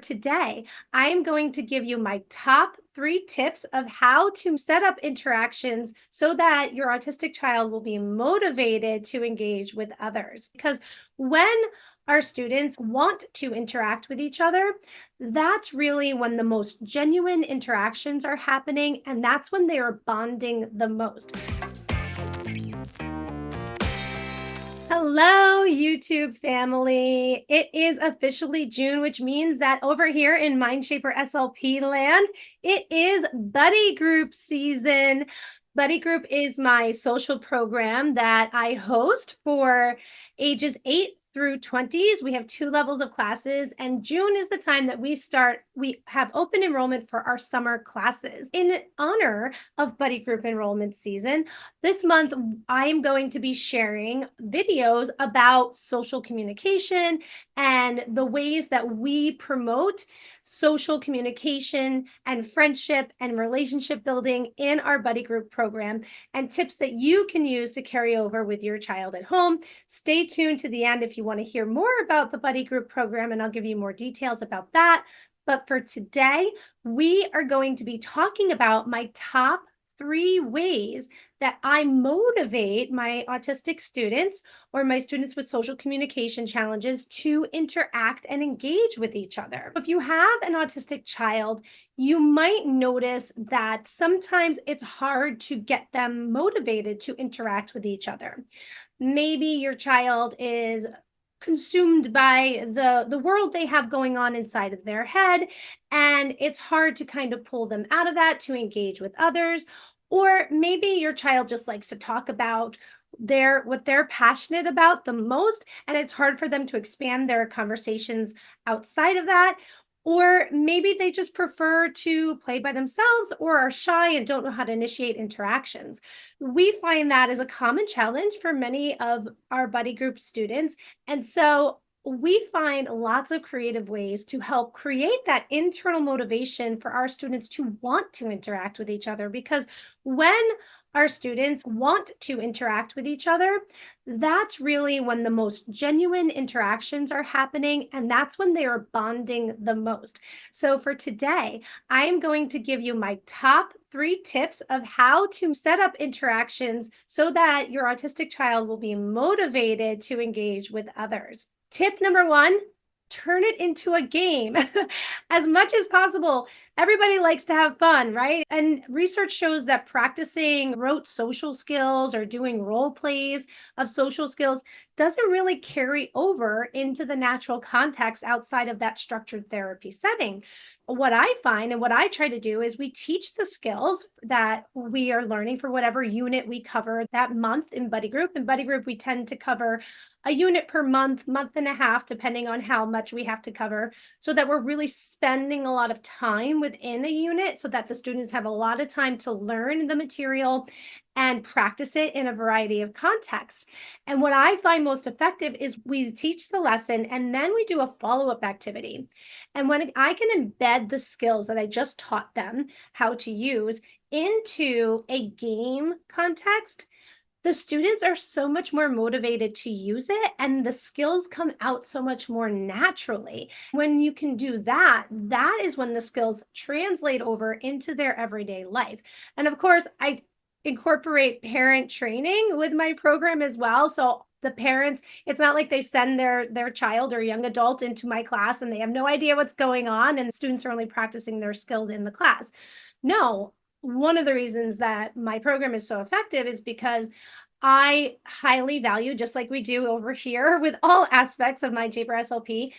Today, I am going to give you my top 3 tips of how to set up interactions so that your autistic child will be motivated to engage with others. Because when our students want to interact with each other, that's really when the most genuine interactions are happening, and that's when they are bonding the most. Hello, YouTube family. It is officially June, which means that over here in Mindshaper SLP land, it is Buddy Group season. Buddy Group is my social program that I host for ages 8 through 20s. We have 2 levels of classes, and June is the time that we have open enrollment for our summer classes. In honor of Buddy Group enrollment season, this month, I am going to be sharing videos about social communication and the ways that we promote social communication and friendship and relationship building in our Buddy Group program, and tips that you can use to carry over with your child at home. Stay tuned to the end if you want to hear more about the Buddy Group program, and I'll give you more details about that. But for today, we are going to be talking about my top 3 ways that I motivate my autistic students or my students with social communication challenges to interact and engage with each other. If you have an autistic child, you might notice that sometimes it's hard to get them motivated to interact with each other. Maybe your child is consumed by the world they have going on inside of their head, and it's hard to kind of pull them out of that to engage with others. Or maybe your child just likes to talk about what they're passionate about the most, and it's hard for them to expand their conversations outside of that. Or maybe they just prefer to play by themselves or are shy and don't know how to initiate interactions. We find that is a common challenge for many of our Buddy Group students. And so we find lots of creative ways to help create that internal motivation for our students to want to interact with each other. Because when our students want to interact with each other, that's really when the most genuine interactions are happening, and that's when they are bonding the most. So for today, I am going to give you my top 3 tips of how to set up interactions so that your autistic child will be motivated to engage with others. Tip number 1, turn it into a game. As much as possible, everybody likes to have fun, right? And research shows that practicing rote social skills or doing role plays of social skills doesn't really carry over into the natural context outside of that structured therapy setting. What I find and what I try to do is we teach the skills that we are learning for whatever unit we cover that month in Buddy Group. In Buddy Group, we tend to cover a unit per month, month and a half, depending on how much we have to cover, so that we're really spending a lot of time within a unit so that the students have a lot of time to learn the material and practice it in a variety of contexts. And what I find most effective is we teach the lesson and then we do a follow-up activity. And when I can embed the skills that I just taught them how to use into a game context, the students are so much more motivated to use it, and the skills come out so much more naturally. When you can do that, that is when the skills translate over into their everyday life. And of course, I incorporate parent training with my program as well. So the parents, it's not like they send their child or young adult into my class and they have no idea what's going on and students are only practicing their skills in the class. No, one of the reasons that my program is so effective is because I highly value, just like we do over here with all aspects of Mindshaper SLP,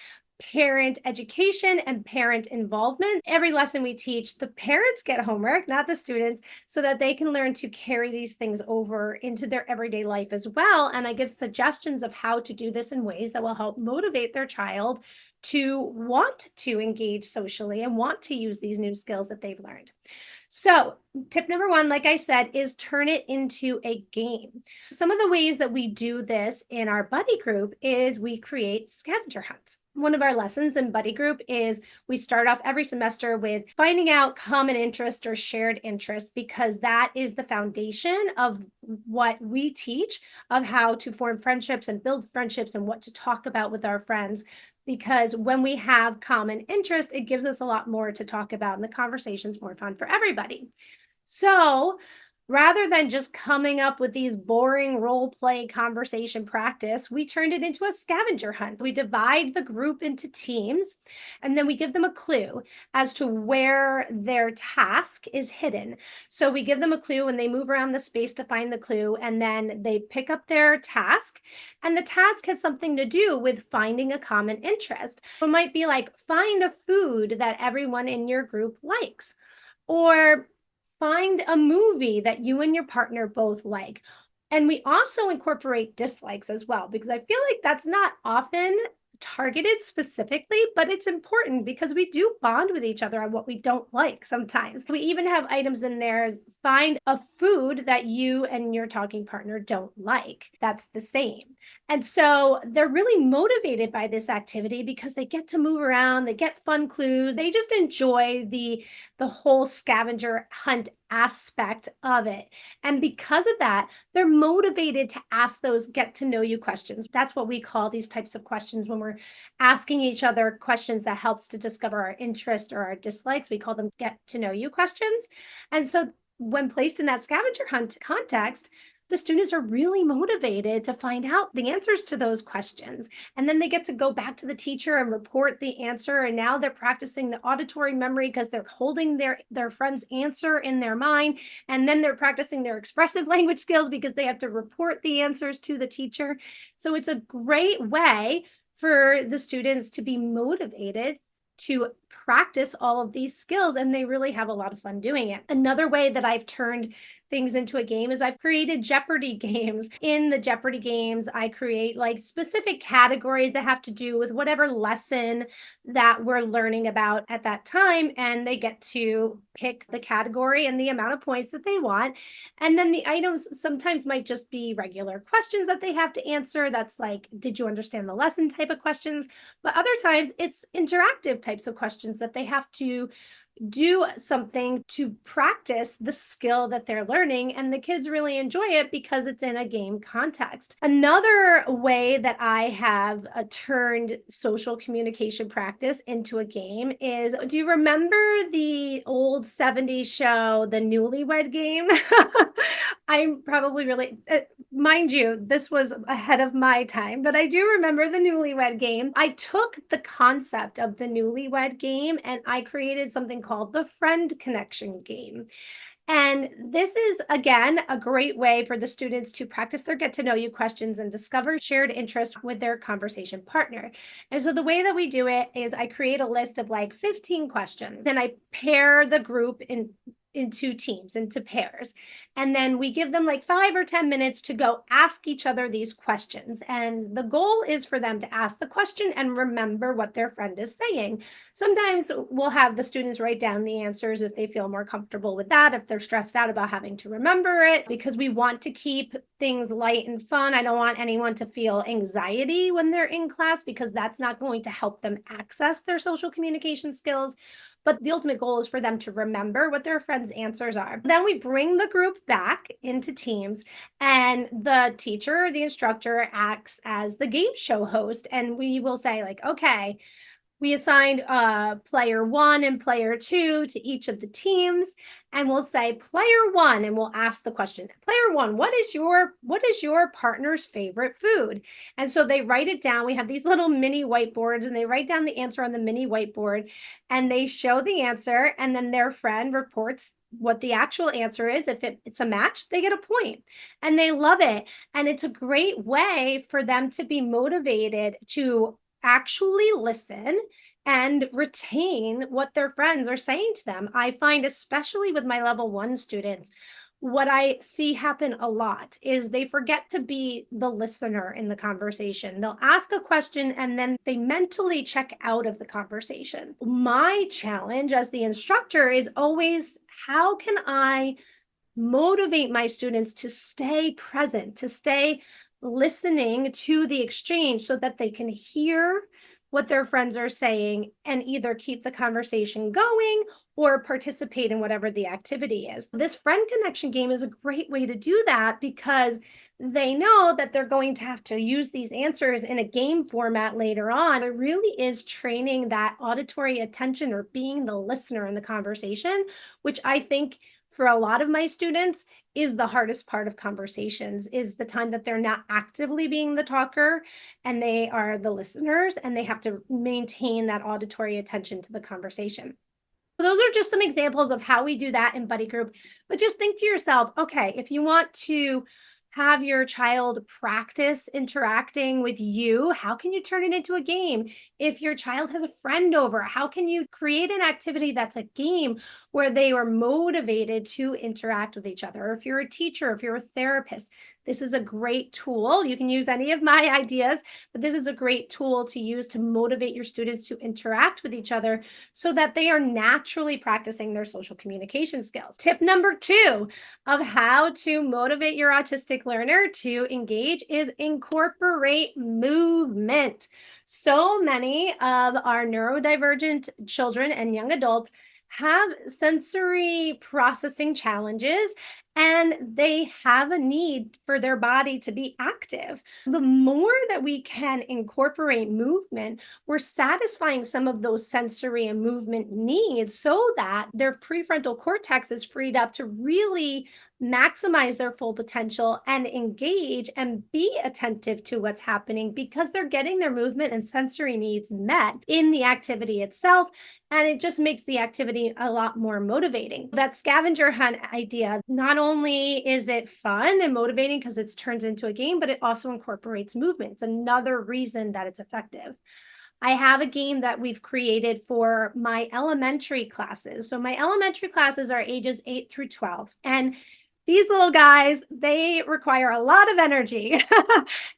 parent education and parent involvement. Every lesson we teach, the parents get homework, not the students, so that they can learn to carry these things over into their everyday life as well. And I give suggestions of how to do this in ways that will help motivate their child to want to engage socially and want to use these new skills that they've learned. So tip number 1, like I said, is turn it into a game. Some of the ways that we do this in our Buddy Group is we create scavenger hunts. One of our lessons in Buddy Group is we start off every semester with finding out common interest or shared interest, because that is the foundation of what we teach of how to form friendships and build friendships and what to talk about with our friends. because when we have common interest, it gives us a lot more to talk about and the conversation's more fun for everybody. So rather than just coming up with these boring role play conversation practice, we turned it into a scavenger hunt. We divide the group into teams, and then we give them a clue as to where their task is hidden. So we give them a clue and they move around the space to find the clue, and then they pick up their task. And the task has something to do with finding a common interest. It might be like, find a food that everyone in your group likes, or find a movie that you and your partner both like. And we also incorporate dislikes as well, because I feel like that's not often targeted specifically, but it's important because we do bond with each other on what we don't like sometimes. We even have items in there as find a food that you and your talking partner don't like. That's the same. And so they're really motivated by this activity because they get to move around, they get fun clues, they just enjoy the whole scavenger hunt aspect of it. And because of that, they're motivated to ask those get to know you questions. That's what we call these types of questions when we're asking each other questions that helps to discover our interest or our dislikes. We call them get to know you questions. And so when placed in that scavenger hunt context, the students are really motivated to find out the answers to those questions. And then they get to go back to the teacher and report the answer. And now they're practicing the auditory memory because they're holding their friend's answer in their mind. And then they're practicing their expressive language skills because they have to report the answers to the teacher. So it's a great way for the students to be motivated to practice all of these skills, and they really have a lot of fun doing it. Another way that I've turned things into a game is I've created Jeopardy games. In the Jeopardy games, I create like specific categories that have to do with whatever lesson that we're learning about at that time, and they get to pick the category and the amount of points that they want. And then the items sometimes might just be regular questions that they have to answer. That's like, did you understand the lesson type of questions? But other times it's interactive types of questions that they have to do something to practice the skill that they're learning, and the kids really enjoy it because it's in a game context. Another way that I have turned social communication practice into a game is, do you remember the old 70s show, The Newlywed Game? I'm probably really, mind you, this was ahead of my time, but I do remember the Newlywed Game. I took the concept of the Newlywed Game and I created something called the Friend Connection Game. And this is, again, a great way for the students to practice their get to know you questions and discover shared interest with their conversation partner. And so the way that we do it is I create a list of like 15 questions and I pair the group into teams, into pairs. And then we give them like 5 or 10 minutes to go ask each other these questions. And the goal is for them to ask the question and remember what their friend is saying. Sometimes we'll have the students write down the answers if they feel more comfortable with that, if they're stressed out about having to remember it, because we want to keep things light and fun. I don't want anyone to feel anxiety when they're in class, because that's not going to help them access their social communication skills. But the ultimate goal is for them to remember what their friends' answers are. Then we bring the group back into teams, and the teacher, the instructor, acts as the game show host. And we will say like, okay, we assigned player 1 and player 2 to each of the teams, and we'll say player 1, and we'll ask the question, player 1, what is your partner's favorite food? And so they write it down. We have these little mini whiteboards, and they write down the answer on the mini whiteboard, and they show the answer, and then their friend reports what the actual answer is. If it's a match, they get a point, and they love it. And it's a great way for them to be motivated to actually listen and retain what their friends are saying to them. I find, especially with my level 1 students, what I see happen a lot is they forget to be the listener in the conversation. They'll ask a question and then they mentally check out of the conversation. My challenge as the instructor is always, how can I motivate my students to stay present, to stay listening to the exchange so that they can hear what their friends are saying and either keep the conversation going or participate in whatever the activity is. This friend connection game is a great way to do that, because they know that they're going to have to use these answers in a game format later on. It really is training that auditory attention or being the listener in the conversation, which I think for a lot of my students is the hardest part of conversations, is the time that they're not actively being the talker and they are the listeners, and they have to maintain that auditory attention to the conversation. So those are just some examples of how we do that in buddy group. But just think to yourself, okay, if you want to have your child practice interacting with you, how can you turn it into a game? If your child has a friend over, how can you create an activity that's a game where they are motivated to interact with each other? Or if you're a teacher, if you're a therapist, this is a great tool. You can use any of my ideas, but this is a great tool to use to motivate your students to interact with each other so that they are naturally practicing their social communication skills. Tip number 2 of how to motivate your autistic learner to engage is incorporate movement. So many of our neurodivergent children and young adults have sensory processing challenges, and they have a need for their body to be active. The more that we can incorporate movement, we're satisfying some of those sensory and movement needs so that their prefrontal cortex is freed up to really maximize their full potential and engage and be attentive to what's happening, because they're getting their movement and sensory needs met in the activity itself. And it just makes the activity a lot more motivating. That scavenger hunt idea, not only is it fun and motivating because it turns into a game, but it also incorporates movement. It's another reason that it's effective. I have a game that we've created for my elementary classes. So my elementary classes are ages 8 through 12. And these little guys, they require a lot of energy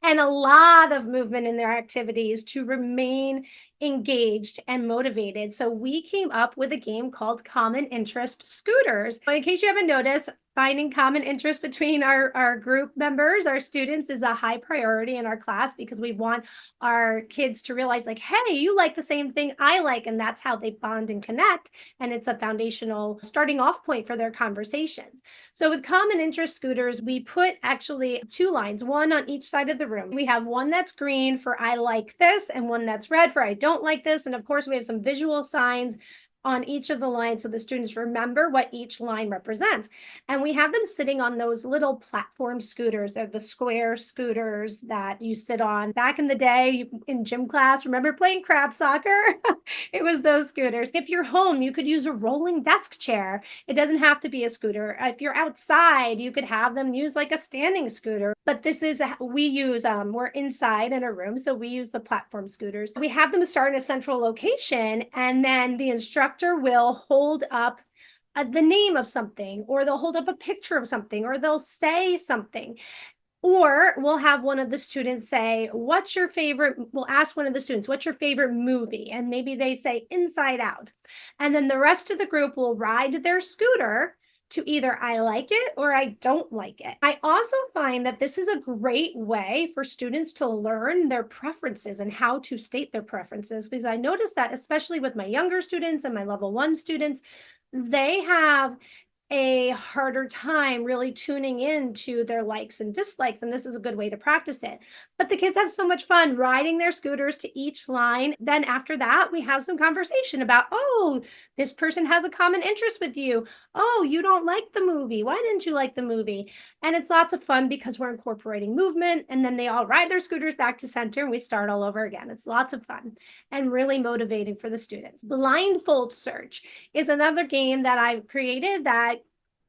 and a lot of movement in their activities to remain engaged and motivated. So we came up with a game called Common Interest Scooters. In case you haven't noticed, finding common interest between our group members, our students, is a high priority in our class because we want our kids to realize, like, hey, you like the same thing I like. And that's how they bond and connect. And it's a foundational starting off point for their conversations. So with common interest scooters, we put actually 2 lines, one on each side of the room. We have one that's green for I like this and one that's red for I don't like this. And of course, we have some visual signs on each of the lines so the students remember what each line represents. And we have them sitting on those little platform scooters. They're the square scooters that you sit on. Back in the day in gym class, remember playing crab soccer? It was those scooters. If you're home, you could use a rolling desk chair. It doesn't have to be a scooter. If you're outside, you could have them use like a standing scooter. But this is, we use, we're inside in a room, so we use the platform scooters. We have them start in a central location, and then the instructor will hold up the name of something, or they'll hold up a picture of something, or they'll say something. Or we'll have one of the students say, what's your favorite? We'll ask one of the students, what's your favorite movie? And maybe they say Inside Out. And then the rest of the group will ride their scooter to either I like it or I don't like it. I also find that this is a great way for students to learn their preferences and how to state their preferences, because I noticed that especially with my younger students and my level 1 students, they have a harder time really tuning into their likes and dislikes. And this is a good way to practice it. But the kids have so much fun riding their scooters to each line. Then after that, we have some conversation about, oh, this person has a common interest with you. Oh, you don't like the movie. Why didn't you like the movie? And it's lots of fun because we're incorporating movement. And then they all ride their scooters back to center and we start all over again. It's lots of fun and really motivating for the students. Blindfold search is another game that I've created that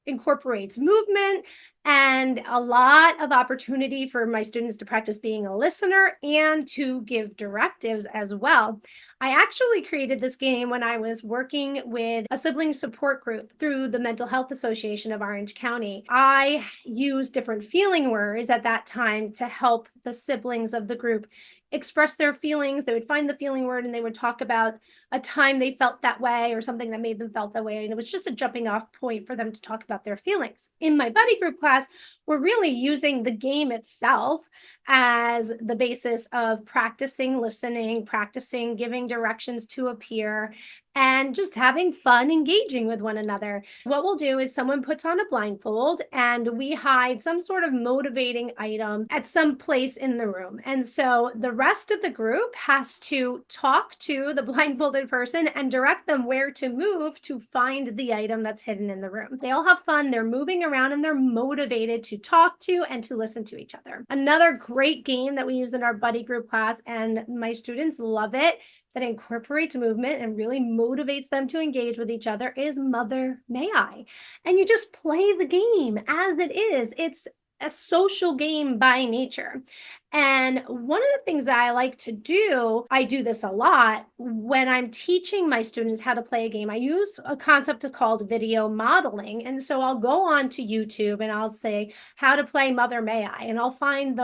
incorporates movement and a lot of opportunity for my students to practice being a listener and to give directives as well. I actually created this game when I was working with a sibling support group through the Mental Health Association of Orange County. I used different feeling words at that time to help the siblings of the group express their feelings. They would find the feeling word and they would talk about a time they felt that way or something that made them felt that way. And it was just a jumping off point for them to talk about their feelings. In my buddy group class, we're really using the game itself as the basis of practicing listening, practicing giving directions to a peer, and just having fun engaging with one another. What we'll do is someone puts on a blindfold and we hide some sort of motivating item at some place in the room. And so the rest of the group has to talk to the blindfolded person and direct them where to move to find the item that's hidden in the room. They all have fun, they're moving around, and they're motivated to talk to and to listen to each other. Another great game that we use in our buddy group class, and my students love it, that incorporates movement and really motivates them to engage with each other, is Mother May I. And you just play the game as it is. It's a social game by nature. And one of the things that I like to do, I do this a lot when I'm teaching my students how to play a game. I use a concept called video modeling. And so I'll go on to YouTube and I'll say, how to play Mother May I, and I'll find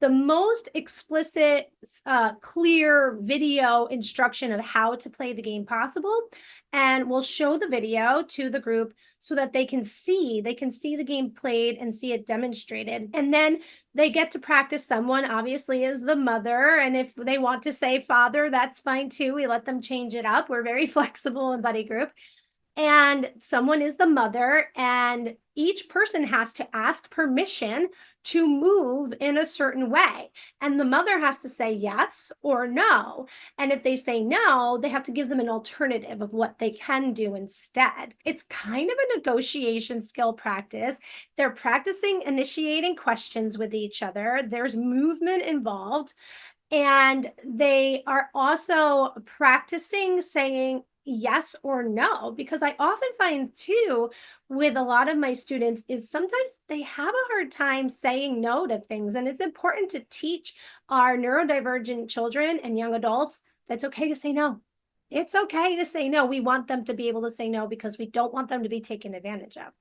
the most explicit, clear video instruction of how to play the game possible. And we'll show the video to the group so that they can see the game played and see it demonstrated. And then they get to practice. Someone obviously is the mother. And if they want to say father, that's fine too. We let them change it up. We're very flexible in buddy group. And someone is the mother, and each person has to ask permission to move in a certain way. And the mother has to say yes or no. And if they say no, they have to give them an alternative of what they can do instead. It's kind of a negotiation skill practice. They're practicing initiating questions with each other. There's movement involved. And they are also practicing saying yes or no, because I often find too with a lot of my students is sometimes they have a hard time saying no to things. And it's important to teach our neurodivergent children and young adults that it's okay to say no. It's okay to say no. We want them to be able to say no because we don't want them to be taken advantage of.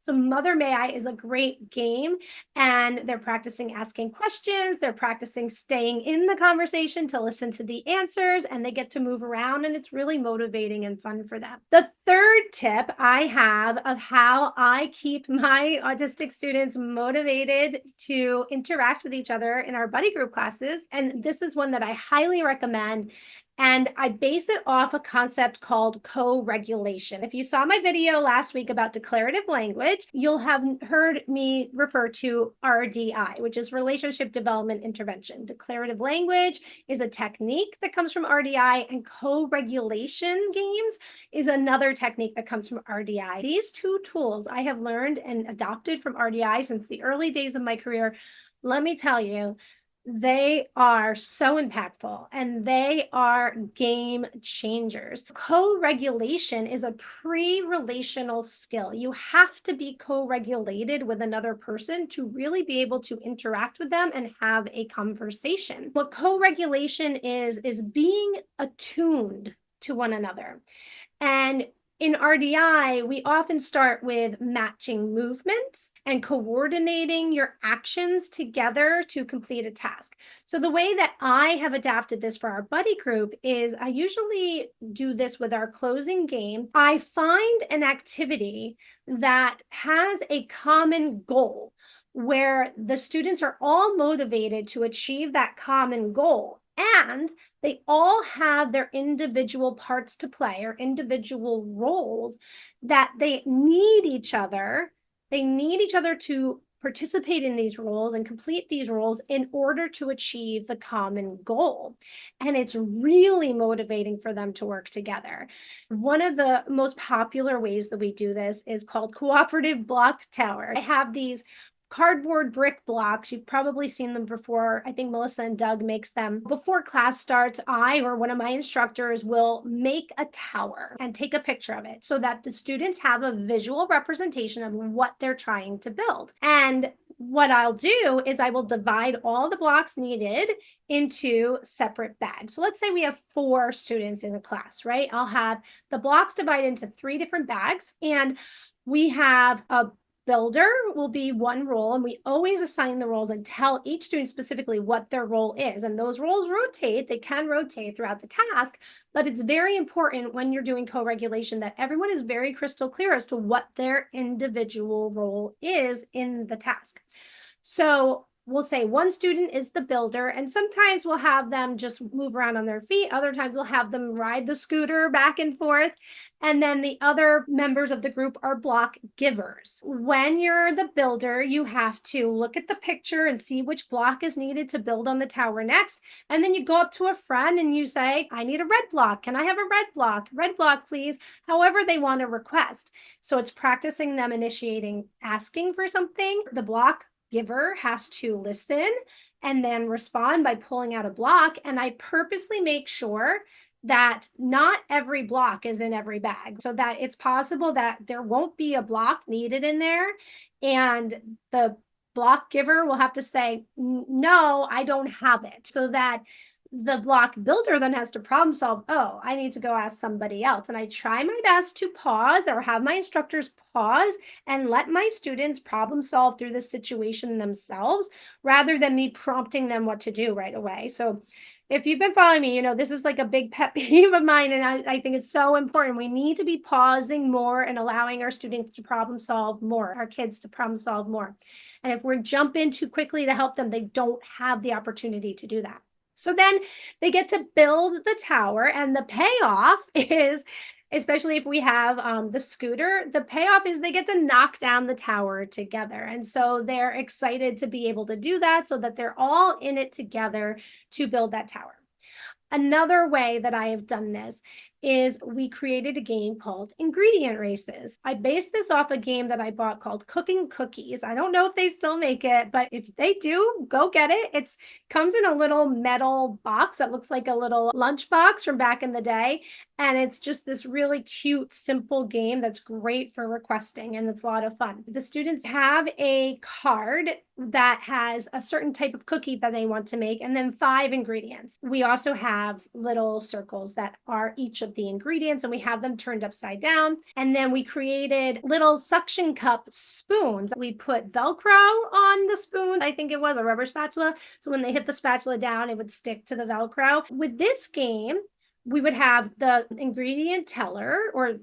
So Mother May I is a great game, and they're practicing asking questions. They're practicing staying in the conversation to listen to the answers, and they get to move around, and it's really motivating and fun for them. The third tip I have of how I keep my autistic students motivated to interact with each other in our buddy group classes, and this is one that I highly recommend. And I base it off a concept called co-regulation. If you saw my video last week about declarative language, you'll have heard me refer to RDI, which is Relationship Development Intervention. Declarative language is a technique that comes from RDI, and co-regulation games is another technique that comes from RDI. These two tools I have learned and adopted from RDI since the early days of my career. Let me tell you, they are so impactful and they are game changers. Co-regulation is a pre-relational skill. You have to be co-regulated with another person to really be able to interact with them and have a conversation. What co-regulation is being attuned to one another. And in RDI, we often start with matching movements and coordinating your actions together to complete a task. So the way that I have adapted this for our buddy group is I usually do this with our closing game. I find an activity that has a common goal where the students are all motivated to achieve that common goal. And they all have their individual parts to play or individual roles that they need each other. They need each other to participate in these roles and complete these roles in order to achieve the common goal. And it's really motivating for them to work together. One of the most popular ways that we do this is called cooperative block tower. I have these cardboard brick blocks. You've probably seen them before. I think Melissa and Doug makes them. Before class starts, I or one of my instructors will make a tower and take a picture of it so that the students have a visual representation of what they're trying to build. And what I'll do is I will divide all the blocks needed into separate bags. So let's say we have 4 students in the class, right? I'll have the blocks divided into 3 different bags, and we have a builder will be one role, and we always assign the roles and tell each student specifically what their role is. And those roles rotate. They can rotate throughout the task, but it's very important when you're doing co-regulation that everyone is very crystal clear as to what their individual role is in the task. So we'll say one student is the builder, and sometimes we'll have them just move around on their feet. Other times we'll have them ride the scooter back and forth. And then the other members of the group are block givers. When you're the builder, you have to look at the picture and see which block is needed to build on the tower next. And then you go up to a friend and you say, I need a red block. Can I have a red block? Red block, please. However they want to request. So it's practicing them initiating, asking for something. The block giver has to listen and then respond by pulling out a block. And I purposely make sure that not every block is in every bag, so that it's possible that there won't be a block needed in there. And the block giver will have to say, no, I don't have it. So that the block builder then has to problem solve. Oh, I need to go ask somebody else. And I try my best to pause, or have my instructors pause and let my students problem solve through the situation themselves, rather than me prompting them what to do right away. So if you've been following me, you know, this is like a big pet peeve of mine. And I think it's so important. We need to be pausing more and allowing our students to problem solve more, our kids to problem solve more. And if we're jumping too quickly to help them, they don't have the opportunity to do that. So then they get to build the tower, and the payoff is, especially if we have the scooter, the payoff is they get to knock down the tower together. And so they're excited to be able to do that, so that they're all in it together to build that tower. Another way that I have done this is we created a game called Ingredient Races. I based this off a game that I bought called Cooking Cookies. I don't know if they still make it, but if they do, go get it. It comes in a little metal box that looks like a little lunch box from back in the day. And it's just this really cute, simple game that's great for requesting, and it's a lot of fun. The students have a card that has a certain type of cookie that they want to make, and then 5 ingredients. We also have little circles that are each of the ingredients, and we have them turned upside down. And then we created little suction cup spoons. We put Velcro on the spoon. I think it was a rubber spatula. So when they hit the spatula down, it would stick to the Velcro. With this game, we would have the ingredient teller, or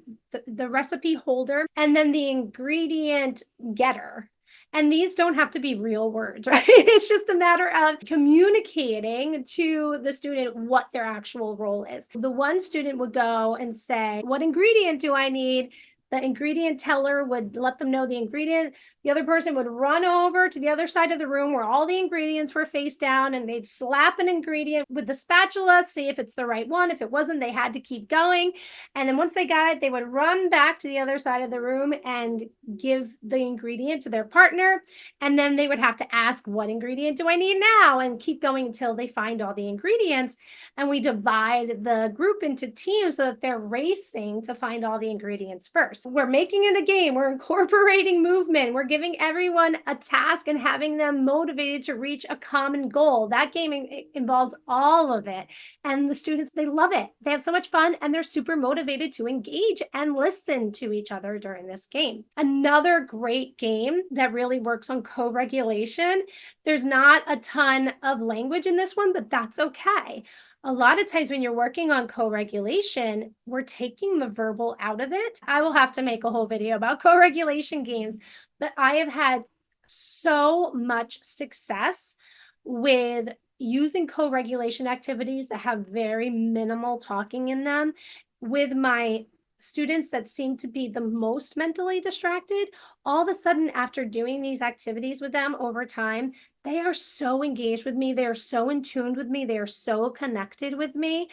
the recipe holder, and then the ingredient getter. And these don't have to be real words, right? It's just a matter of communicating to the student what their actual role is. The one student would go and say, what ingredient do I need? The ingredient teller would let them know the ingredient. The other person would run over to the other side of the room where all the ingredients were face down, and they'd slap an ingredient with the spatula, see if it's the right one. If it wasn't, they had to keep going. And then once they got it, they would run back to the other side of the room and give the ingredient to their partner. And then they would have to ask, what ingredient do I need now? And keep going until they find all the ingredients. And we divide the group into teams so that they're racing to find all the ingredients first. We're making it a game. We're incorporating movement. We're giving everyone a task and having them motivated to reach a common goal. That game involves all of it. And the students, they love it. They have so much fun, and they're super motivated to engage and listen to each other during this game. Another great game that really works on co-regulation. There's not a ton of language in this one, but that's okay. A lot of times when you're working on co-regulation, we're taking the verbal out of it. I will have to make a whole video about co-regulation games, but I have had so much success with using co-regulation activities that have very minimal talking in them with my students that seem to be the most mentally distracted. All of a sudden, after doing these activities with them over time, they are so engaged with me. They are so in tune with me. They are so connected with me.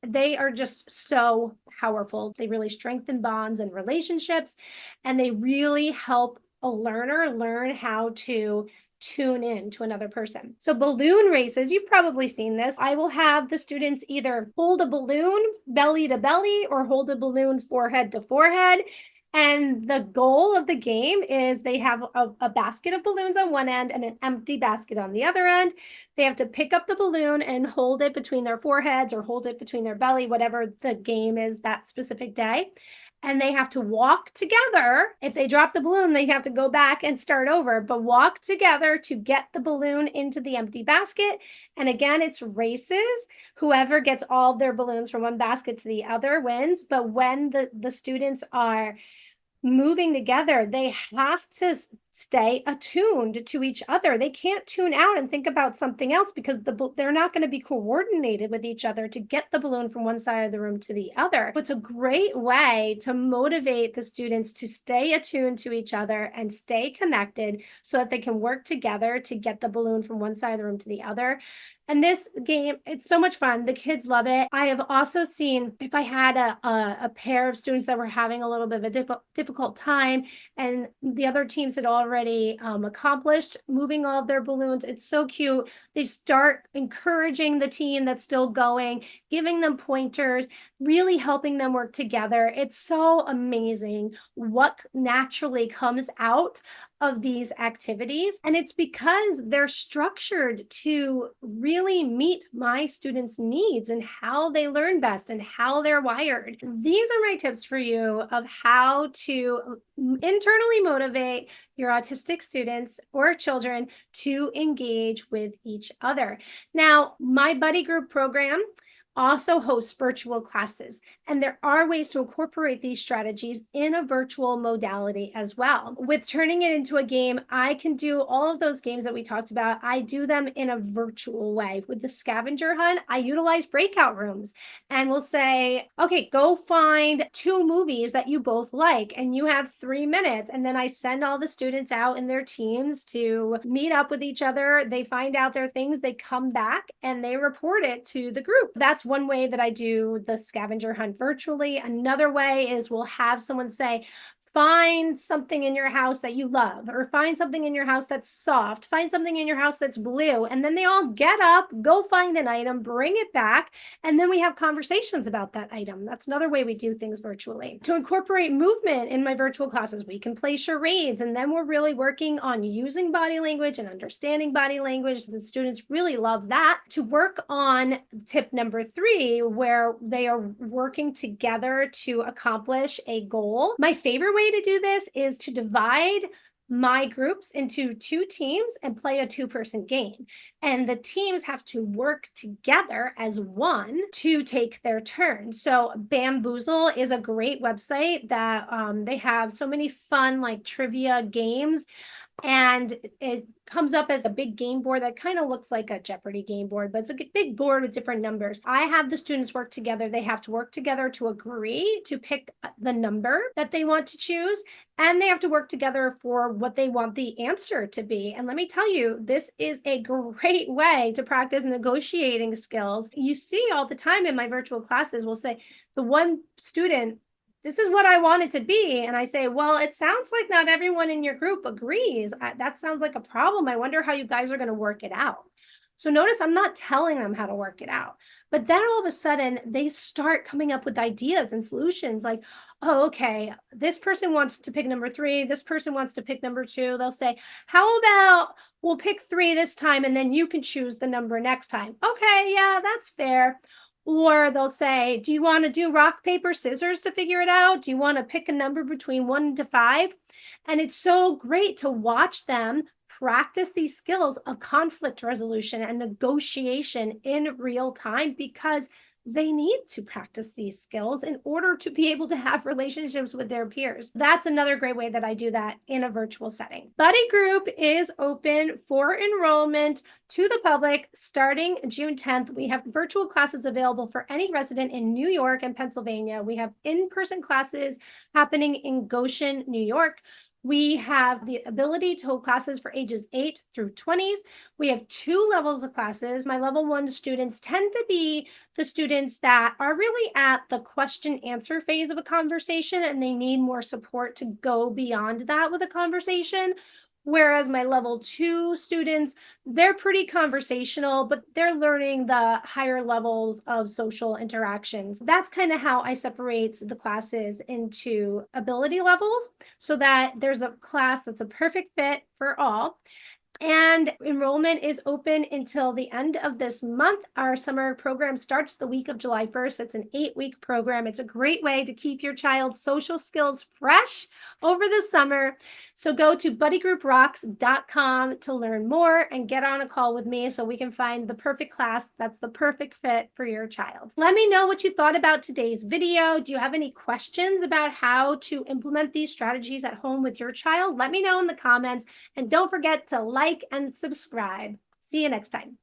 They are just so powerful. They really strengthen bonds and relationships, and they really help a learner learn how to tune in to another person. So balloon races, you've probably seen this. I will have the students either hold a balloon belly to belly or hold a balloon forehead to forehead. And the goal of the game is they have a basket of balloons on one end and an empty basket on the other end. They have to pick up the balloon and hold it between their foreheads or hold it between their belly, whatever the game is that specific day. And they have to walk together. If they drop the balloon, they have to go back and start over, but walk together to get the balloon into the empty basket. And again, it's races. Whoever gets all of their balloons from one basket to the other wins. But when the students are moving together, they have to stay attuned to each other. They can't tune out and think about something else because they're not going to be coordinated with each other to get the balloon from one side of the room to the other. It's a great way to motivate the students to stay attuned to each other and stay connected so that they can work together to get the balloon from one side of the room to the other. And this game, it's so much fun. The kids love it. I have also seen, if I had a pair of students that were having a little bit of a difficult time and the other teams had already accomplished moving all of their balloons, it's so cute. They start encouraging the team that's still going, giving them pointers, really helping them work together. It's so amazing what naturally comes out of these activities. And it's because they're structured to really meet my students' needs and how they learn best and how they're wired. These are my tips for you of how to internally motivate your autistic students or children to engage with each other. Now, my buddy group program also hosts virtual classes, and there are ways to incorporate these strategies in a virtual modality as well. With turning it into a game, I can do all of those games that we talked about. I do them in a virtual way. With the scavenger hunt, I utilize breakout rooms and we'll say, okay, go find 2 movies that you both like, and you have 3 minutes. And then I send all the students out in their teams to meet up with each other. They find out their things, they come back and they report it to the group. That's one way that I do the scavenger hunt virtually. Another way is we'll have someone say, find something in your house that you love, or find something in your house that's soft, find something in your house that's blue. And then they all get up, go find an item, bring it back, and then we have conversations about that item. That's another way we do things virtually. To incorporate movement in my virtual classes, we can play charades, and then we're really working on using body language and understanding body language. The students really love that. To work on tip number 3, where they are working together to accomplish a goal. My favorite way to do this is to divide my groups into 2 teams and play a 2-person game. And the teams have to work together as one to take their turn. So Bamboozle is a great website that they have so many fun like trivia games. And it comes up as a big game board that kind of looks like a Jeopardy game board, but it's a big board with different numbers. I have the students work together. They have to work together to agree to pick the number that they want to choose, and they have to work together for what they want the answer to be. And let me tell you, this is a great way to practice negotiating skills. You see all the time in my virtual classes, we'll say the one student, this is what I want it to be. And I say, well, it sounds like not everyone in your group agrees. That sounds like a problem. I wonder how you guys are going to work it out. So notice I'm not telling them how to work it out, but then all of a sudden they start coming up with ideas and solutions like, oh, okay, this person wants to pick number 3. This person wants to pick number 2. They'll say, how about we'll pick 3 this time and then you can choose the number next time. Okay, yeah, that's fair. Or they'll say, do you want to do rock, paper, scissors to figure it out? Do you want to pick a number between 1 to 5? And it's so great to watch them practice these skills of conflict resolution and negotiation in real time, because they need to practice these skills in order to be able to have relationships with their peers. That's another great way that I do that in a virtual setting. Buddy Group is open for enrollment to the public starting June 10th. We have virtual classes available for any resident in New York and Pennsylvania. We have in-person classes happening in Goshen, New York. We have the ability to hold classes for ages 8 through 20s. We have 2 levels of classes. My level 1 students tend to be the students that are really at the question answer phase of a conversation and they need more support to go beyond that with a conversation. Whereas my level 2 students, they're pretty conversational, but they're learning the higher levels of social interactions. That's kind of how I separate the classes into ability levels so that there's a class that's a perfect fit for all. And enrollment is open until the end of this month. Our summer program starts the week of July 1st. It's an 8-week program. It's a great way to keep your child's social skills fresh over the summer. So go to buddygrouprocks.com to learn more and get on a call with me so we can find the perfect class that's the perfect fit for your child. Let me know what you thought about today's video. Do you have any questions about how to implement these strategies at home with your child? Let me know in the comments, and don't forget to like and subscribe. See you next time.